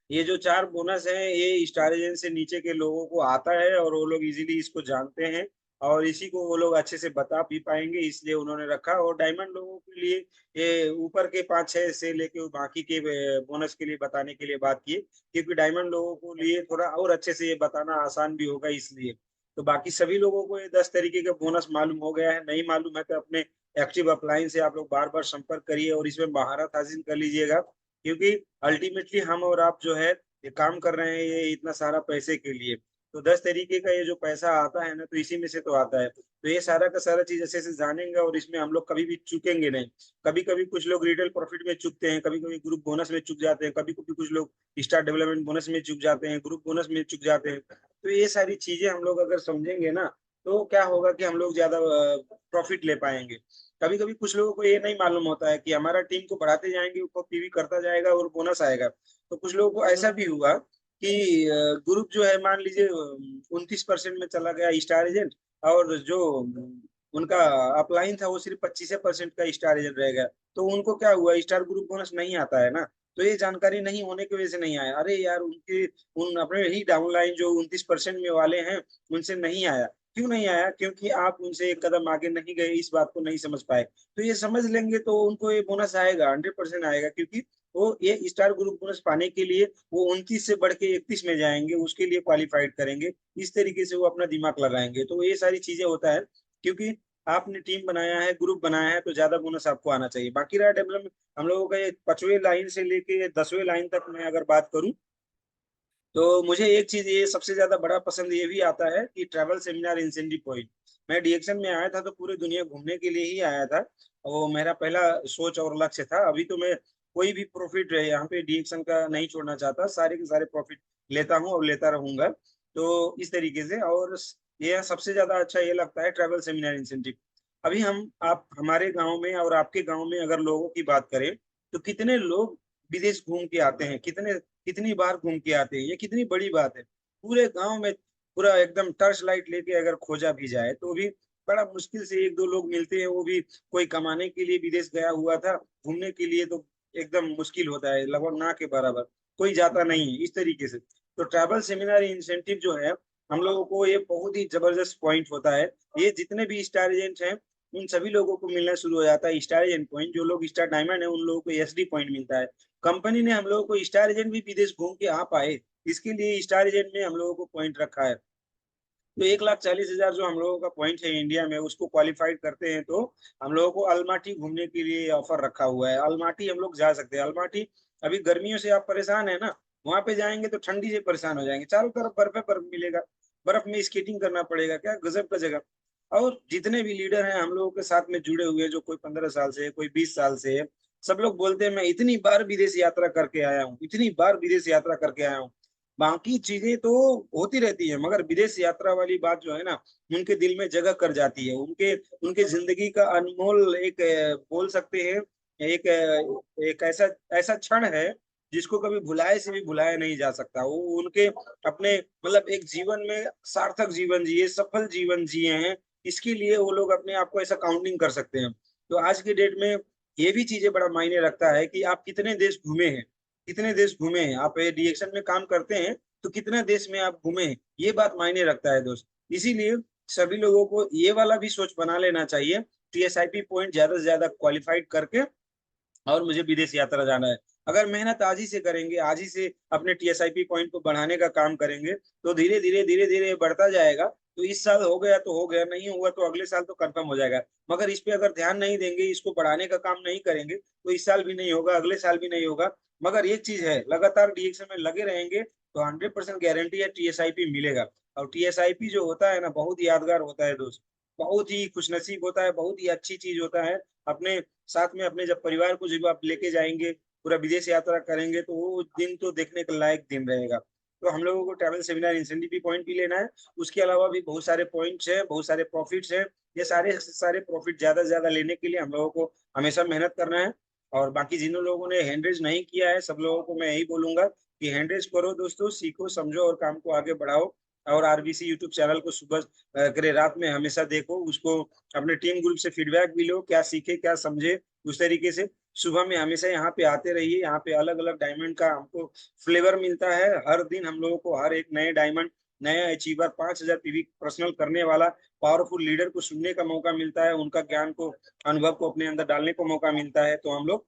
ये जो 4 बोनस है ये स्टार एजेंट से नीचे के लोगों को आता है और वो लोग इजीली इसको जानते हैं और इसी को वो लोग अच्छे से बता भी पाएंगे, इसलिए उन्होंने रखा। और डायमंड लोगों के लिए ये ऊपर के 5-6 से लेके बाकी के बोनस के लिए बताने के लिए बात की, क्योंकि डायमंड लोगों को लिए थोड़ा और अच्छे से ये बताना आसान भी होगा इसलिए। तो बाकी सभी लोगों को ये 10 तरीके का बोनस मालूम हो गया है, नहीं मालूम है तो अपने एक्टिव अपलाइन से आप लोग बार बार संपर्क करिए और इसमें महारत हासिल कर लीजिएगा। क्योंकि अल्टीमेटली हम और आप जो है ये काम कर रहे हैं ये इतना सारा पैसे के लिए। तो 10 तरीके का ये जो पैसा आता है ना तो इसी में से तो आता है। तो ये सारा का सारा चीज ऐसे से जानेंगे और इसमें हम लोग कभी भी चूकेंगे नहीं। कभी कभी कुछ लोग रिटेल प्रॉफिट में चुकते हैं, कभी कभी ग्रुप बोनस में चुक जाते हैं, कभी कभी कुछ लोग स्टार डेवलपमेंट बोनस में चुक जाते हैं, ग्रुप बोनस में चुक जाते हैं। तो ये सारी चीजें हम लोग अगर समझेंगे ना तो क्या होगा कि हम लोग ज्यादा प्रॉफिट ले पाएंगे। कभी कभी कुछ लोगों को ये नहीं मालूम होता है कि हमारा टीम को बढ़ाते जाएंगे, ऊपर पीवी करता जाएगा और बोनस आएगा। तो कुछ लोगों को ऐसा भी हुआ कि ग्रुप जो है मान लीजिए 29% में चला गया स्टार एजेंट और जो उनका अपलाइन था वो सिर्फ 25% का स्टार एजेंट रह गया। तो उनको क्या हुआ, स्टार ग्रुप बोनस नहीं आता है ना। तो ये जानकारी नहीं होने की वजह से नहीं आया। अरे यार उनके उन अपने ही डाउनलाइन जो 29% में वाले हैं उनसे नहीं आया। क्यों नहीं आया? क्योंकि आप उनसे एक कदम आगे नहीं गए, इस बात को नहीं समझ पाए। तो ये समझ लेंगे तो उनको ये बोनस आएगा, 100% आएगा। क्योंकि वो ये स्टार ग्रुप बोनस पाने के लिए वो 29 से बढ़ के 31 में जाएंगे, उसके लिए क्वालिफाइड करेंगे। इस तरीके से वो अपना दिमाग लगाएंगे। तो ये सारी चीजें होता है क्योंकि आपने टीम बनाया है, ग्रुप बनाया है, तो ज्यादा बोनस आपको आना चाहिए। बाकी रहा डेवलपमेंट, हम लोगों का ये 5वें लाइन से लेके 10वें लाइन तक मैं अगर बात करूं तो मुझे एक चीज ये सबसे ज्यादा बड़ा पसंद ये भी आता है कि ट्रैवल सेमिनार इंसेंटिव पॉइंट। मैं डीएक्शन में आया था तो पूरी दुनिया घूमने के लिए ही आया था, वो मेरा पहला सोच और लक्ष्य था। अभी तो मैं कोई भी प्रॉफिट रहे यहाँ पे डीएक्शन का नहीं छोड़ना चाहता, सारे के सारे प्रॉफिट लेता हूँ और लेता रहूंगा। तो इस तरीके से, और ये सबसे ज्यादा अच्छा ये लगता है ट्रैवल सेमिनार इंसेंटिव। अभी हम आप हमारे गांव में और आपके गांव में अगर लोगों की बात करें तो कितने लोग विदेश घूम के आते हैं, कितनी बार घूम के आते हैं, ये कितनी बड़ी बात है। पूरे गांव में पूरा एकदम टर्च लाइट लेके अगर खोजा भी जाए तो भी बड़ा मुश्किल से एक दो लोग मिलते हैं, वो भी कोई कमाने के लिए विदेश गया हुआ था, घूमने के लिए तो एकदम मुश्किल होता है, लगभग ना के बराबर कोई जाता नहीं है इस तरीके से। तो ट्रैवल सेमिनार इंसेंटिव जो है हम लोगों को ये बहुत ही जबरदस्त पॉइंट होता है। ये जितने भी स्टार एजेंट हैं उन सभी लोगों को मिलना शुरू हो जाता है स्टार एजेंट पॉइंट। जो लोग स्टार डायमंड है उन लोगों को एसडी पॉइंट मिलता है। कंपनी ने हम लोगों को स्टार एजेंट भी विदेश घूम के आ पाए, इसके लिए स्टार एजेंट ने हम लोगों को पॉइंट रखा है। तो 1,40,000 जो हम लोगों का पॉइंट है इंडिया में, उसको क्वालिफाइड करते हैं तो हम लोगों को अलमाटी घूमने के लिए ऑफर रखा हुआ है। अलमाटी हम लोग जा सकते हैं। अलमाटी अभी गर्मियों से आप परेशान है ना, वहां पे जाएंगे तो ठंडी से परेशान हो जाएंगे, चारों तरफ बर्फ है, बर्फ मिलेगा, बर्फ में स्केटिंग करना पड़ेगा, क्या गजब का जगह। और जितने भी लीडर हैं हम लोगों के साथ में जुड़े हुए, जो कोई 15 साल से है, कोई 20 साल से है, सब लोग बोलते हैं मैं इतनी बार विदेश यात्रा करके आया हूँ, इतनी बार विदेश यात्रा करके आया हूँ। बाकी चीजें तो होती रहती है मगर विदेश यात्रा वाली बात जो है ना, उनके दिल में जगह कर जाती है। उनके उनके जिंदगी का अनमोल एक बोल सकते हैं एक एक ऐसा ऐसा क्षण है जिसको कभी भुलाए से भी भुलाया नहीं जा सकता। वो उनके अपने मतलब एक जीवन में सार्थक जीवन जिए, सफल जीवन जिए हैं, इसके लिए वो लोग अपने आप को ऐसा काउंटिंग कर सकते हैं। तो आज के डेट में ये भी चीजें बड़ा मायने रखता है कि आप कितने देश घूमे हैं, कितने देश घूमे हैं। आप डीएक्शन में काम करते हैं तो कितने देश में आप घूमे हैं, ये बात मायने रखता है दोस्त। इसीलिए सभी लोगों को ये वाला भी सोच बना लेना चाहिए, टीएसआईपी पॉइंट ज्यादा से ज्यादा क्वालिफाइड करके और मुझे विदेश यात्रा जाना है। अगर मेहनत आज ही से करेंगे, आज ही से अपने टीएसआईपी पॉइंट को बढ़ाने का काम करेंगे तो धीरे धीरे बढ़ता जाएगा। तो इस साल हो गया तो हो गया, नहीं हुआ तो अगले साल तो कंफर्म हो जाएगा। मगर इस पे अगर ध्यान नहीं देंगे, इसको बढ़ाने का काम नहीं करेंगे तो इस साल भी नहीं होगा, अगले साल भी नहीं होगा। मगर एक चीज है, लगातार डीएक्शन में लगे रहेंगे तो 100% गारंटी है टीएसआईपी मिलेगा। और टीएसआईपी जो होता है ना, बहुत ही यादगार होता है दोस्त, बहुत ही खुशनसीब होता है, बहुत ही अच्छी चीज होता है। अपने साथ में अपने जब परिवार को जब आप लेके जाएंगे, पूरा विदेश यात्रा करेंगे तो वो दिन तो देखने के लायक दिन रहेगा। तो हम लोगों को ट्रैवल सेमिनार इंसेंटिव पॉइंट भी लेना है। उसके अलावा भी बहुत सारे पॉइंट्स हैं, बहुत सारे प्रॉफिट्स हैं। ये सारे सारे प्रॉफिट ज्यादा से ज्यादा लेने के लिए हम लोगों को हमेशा मेहनत करना है। और बाकी जिन लोगों ने हैंडरेज नहीं किया है, सब लोगों को मैं यही बोलूंगा कि हैंडरेज करो दोस्तों, सीखो समझो और काम को आगे बढ़ाओ। और आरबीसी यूट्यूब चैनल को सुबह करे रात में हमेशा देखो, उसको अपने टीम ग्रुप से फीडबैक भी लो, क्या सीखे क्या समझे उस तरीके से। सुबह में हमेशा यहाँ पे आते रहिए, यहाँ पे अलग अलग डायमंड का हमको फ्लेवर मिलता है। हर दिन हम लोगों को हर एक नए डायमंड, नया अचीवर, 5,000 पीवी पर्सनल करने वाला पावरफुल लीडर को सुनने का मौका मिलता है, उनका ज्ञान को, अनुभव को अपने अंदर डालने को मौका मिलता है। तो हम लोग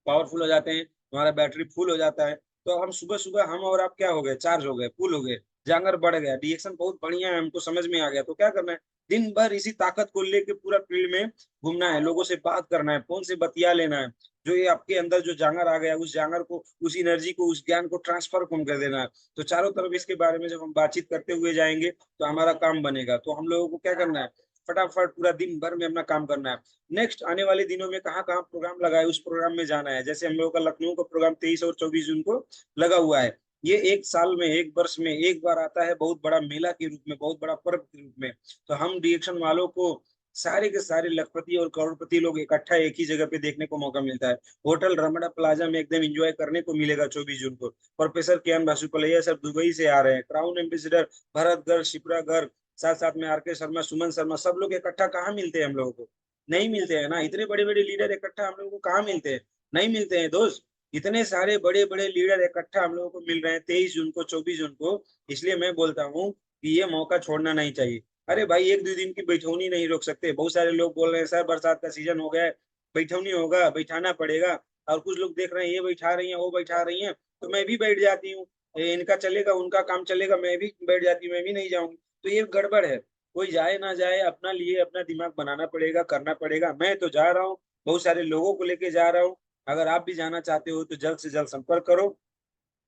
पावरफुल हो जाते हैं, हमारा बैटरी फुल हो जाता है। तो हम सुबह सुबह हम और आप क्या हो गए, चार्ज हो गए, फुल हो गए, जांगर बढ़ गया, डीएक्शन बहुत बढ़िया है, हमको समझ में आ गया। तो क्या करना है, दिन भर इसी ताकत को लेके पूरा फील्ड में घूमना है, लोगों से बात करना है, फोन से बतिया लेना है। जो ये आपके अंदर जो जांगर आ गया, उस जांगर को, उस एनर्जी को, उस ज्ञान को ट्रांसफर कम कर देना है। तो चारों तरफ इसके बारे में जब हम बातचीत करते हुए जाएंगे तो हमारा काम बनेगा। तो हम लोगों को क्या करना है, फटाफट पूरा दिन भर में अपना काम करना है। नेक्स्ट आने वाले दिनों में कहाँ कहाँ प्रोग्राम लगा है, उस प्रोग्राम में जाना है। जैसे हम लोगों का लखनऊ का प्रोग्राम 23 और 24 जून को लगा हुआ है। ये एक साल में, एक वर्ष में एक बार आता है, बहुत बड़ा मेला के रूप में, बहुत बड़ा पर्व के रूप में। तो हम डीएक्शन वालों को सारे के सारे लखपति और करोड़पति लोग इकट्ठा एक ही जगह पे देखने को मौका मिलता है। होटल रमणा प्लाजा में एकदम एंजॉय करने को मिलेगा 24 जून को। प्रोफेसर के एन भासुपलैया सर दुबई से आ रहे हैं, क्राउन एम्बेसडर भरत गर्ग, शिप्रा गर्ग, साथ साथ में आरके शर्मा, सुमन शर्मा, सब लोग इकट्ठा कहाँ मिलते हैं हम लोगों को, नहीं मिलते हैं ना। इतने बड़े बड़े लीडर इकट्ठा हम लोगों को कहाँ मिलते हैं, नहीं मिलते हैं दोस्त। इतने सारे बड़े बड़े लीडर इकट्ठा हम लोगों को मिल रहे हैं 23 जून को, 24 जून को। इसलिए मैं बोलता हूँ कि ये मौका छोड़ना नहीं चाहिए। अरे भाई, एक दो दिन की बैठौनी नहीं रोक सकते। बहुत सारे लोग बोल रहे हैं सर बरसात का सीजन हो गया है, बैठौनी होगा, बैठाना पड़ेगा। और कुछ लोग देख रहे हैं ये बैठा रही हैं, वो बैठा रही हैं, तो मैं भी बैठ जाती हूँ। इनका चलेगा, उनका काम चलेगा, मैं भी बैठ जाती हूँ, मैं भी नहीं जाऊंगी। तो ये गड़बड़ है। कोई जाए ना जाए, अपना लिए अपना दिमाग बनाना पड़ेगा, करना पड़ेगा। मैं तो जा रहा हूँ, बहुत सारे लोगों को लेके जा रहा हूँ। अगर आप भी जाना चाहते हो तो जल्द से जल्द संपर्क करो,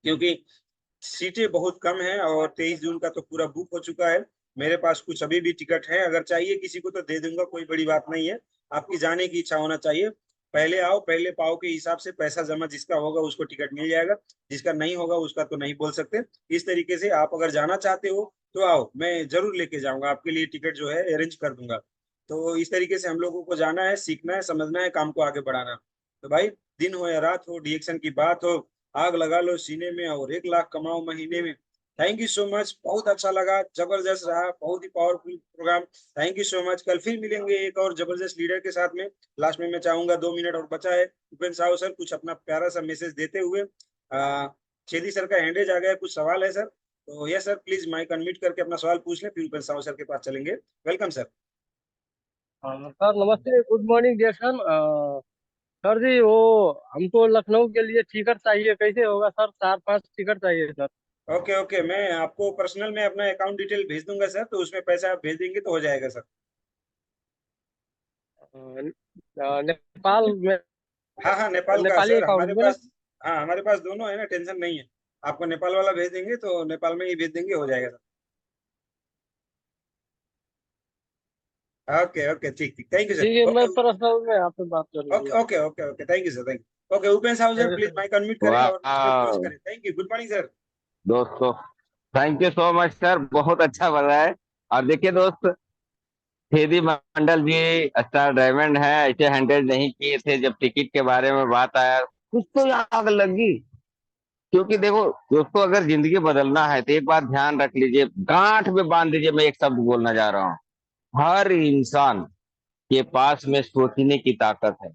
क्योंकि सीटें बहुत कम हैं और 23 जून का तो पूरा बुक हो चुका है। मेरे पास कुछ अभी भी टिकट है, अगर चाहिए किसी को तो दे दूंगा, कोई बड़ी बात नहीं है। आपकी जाने की इच्छा होना चाहिए। पहले आओ पहले पाओ के हिसाब से पैसा जमा जिसका होगा उसको टिकट मिल जाएगा, जिसका नहीं होगा उसका तो नहीं बोल सकते। इस तरीके से आप अगर जाना चाहते हो तो आओ, मैं जरूर लेके जाऊंगा, आपके लिए टिकट जो है अरेंज कर दूंगा। तो इस तरीके से हम लोगों को जाना है, सीखना है, समझना है, काम को आगे बढ़ाना। तो भाई दिन हो या रात हो, डीएक्शन की बात हो, आग लगा लो सीने में और 1 लाख कमाओ महीने में। थैंक यू सो मच, बहुत अच्छा लगा, जबरदस्त रहा, बहुत ही powerful programme. Thank you so much. कल फिर मिलेंगे एक और जबरदस्त लीडर के साथ में। लास्ट में मैं चाहूंगा 2 मिनट और बचा है, उपेंद्र साहू सर कुछ अपना प्यारा सा मैसेज देते हुए। छेदी सर का हैंडेज आ गया, कुछ सवाल है सर? तो yes sir, please mic unmute करके अपना सवाल पूछ लें, फिर उपेंद्र साहू सर के पास चलेंगे। Welcome sir. सर नमस्ते, good morning dear son. Sir जी वो हमको लखनऊ के लिए टिकट चाहिए, कैसे होगा सर? 4-5 टिकट चाहिए सर। ओके ओके, मैं आपको पर्सनल में अपना अकाउंट डिटेल भेज दूंगा सर, तो उसमें पैसा आप भेज देंगे तो हो जाएगा सर। नेपाल में हाँ नेपाल का नेपाली सर अकाउंट हमारे में ना? पास। हाँ हमारे पास दोनों है ना, टेंशन नहीं है। आपको नेपाल वाला भेज देंगे तो नेपाल में ही भेज देंगे, हो जाएगा सर। ओके ओके, ठीक ठीक, थैंक यू सर। ठीक है, मैं ओके पर्सनल में आपसे बात कर ओके लूंगा। Okay okay okay, thank you sir, thank you. Okay Upendra Sahu sir, please mic unmute करें और क्लोज वाह करें। Thank you, good morning sir. दोस्तों, thank you so much sir, बहुत अच्छा बना है। और देखिए दोस्त, छेदी मंडल जी स्टार डायमंड है, ऐसे हैंडल नहीं किए थे जब टिकट के बारे में बात आया, कुछ तो आग लगी। क्योंकि देखो दोस्तों, अगर जिंदगी बदलना है तो एक बात ध्यान रख लीजिए, गांठ में बांध लीजिए, मैं एक शब्द बोलना जा रहा हूँ। हर इंसान के पास में सोचने की ताकत है।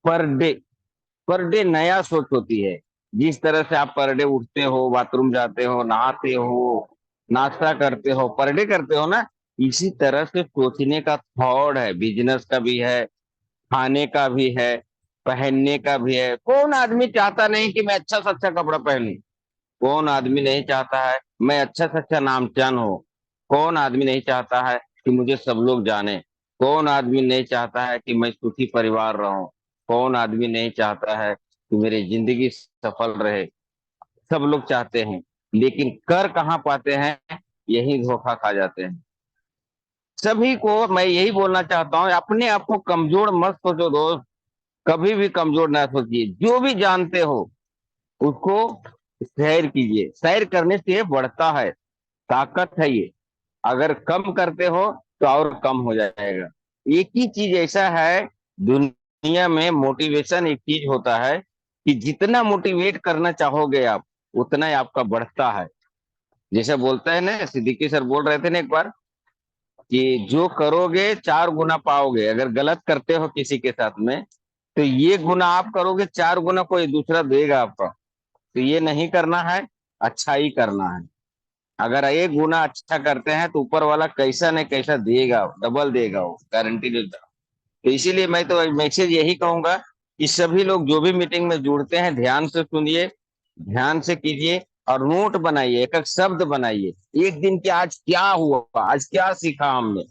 पर डे, पर डे नया सोच होती है। जिस तरह से आप पर डे उठते हो, बाथरूम जाते हो, नहाते हो, नाश्ता करते हो, पर डे करते हो ना, इसी तरह से सोचने का थॉट है। बिजनेस का भी है, खाने का भी है, पहनने का भी है। कौन आदमी चाहता नहीं कि मैं अच्छा से अच्छा कपड़ा पहनूं? कौन आदमी नहीं चाहता है मैं अच्छा से अच्छा नामचान हो? कौन आदमी नहीं चाहता है कि मुझे सब लोग जाने? कौन आदमी नहीं चाहता है कि मैं सुखी परिवार रहूं? कौन आदमी नहीं चाहता है कि मेरी जिंदगी सफल रहे? सब लोग चाहते हैं, लेकिन कर कहाँ पाते हैं? यही धोखा खा जाते हैं। सभी को मैं यही बोलना चाहता हूँ, अपने आप को कमजोर मत सोचो दोस्त, कभी भी कमजोर ना सोचिए। जो भी जानते हो उसको सैर कीजिए, सैर करने से ये बढ़ता है, ताकत है ये। अगर कम करते हो तो और कम हो जाएगा। एक ही चीज ऐसा है दुनिया में, मोटिवेशन एक चीज होता है कि जितना मोटिवेट करना चाहोगे आप, उतना ही आपका बढ़ता है। जैसे बोलता है ना, सिद्दीकी सर बोल रहे थे ना एक बार, कि जो करोगे 4 गुना पाओगे। अगर गलत करते हो किसी के साथ में, तो ये गुना आप करोगे, 4 गुना कोई दूसरा देगा आपका। तो ये नहीं करना है, अच्छा ही करना है। अगर 1 गुना अच्छा करते हैं तो ऊपर वाला कैसा न कैसा देगा, डबल देगा, वो गारंटी देता। तो इसीलिए मैं तो मैसेज यही कहूंगा कि सभी लोग जो भी मीटिंग में जुड़ते हैं, ध्यान से सुनिए, ध्यान से कीजिए, और नोट बनाइए, एक एक शब्द बनाइए। एक दिन की आज क्या हुआ, आज क्या सीखा हमने,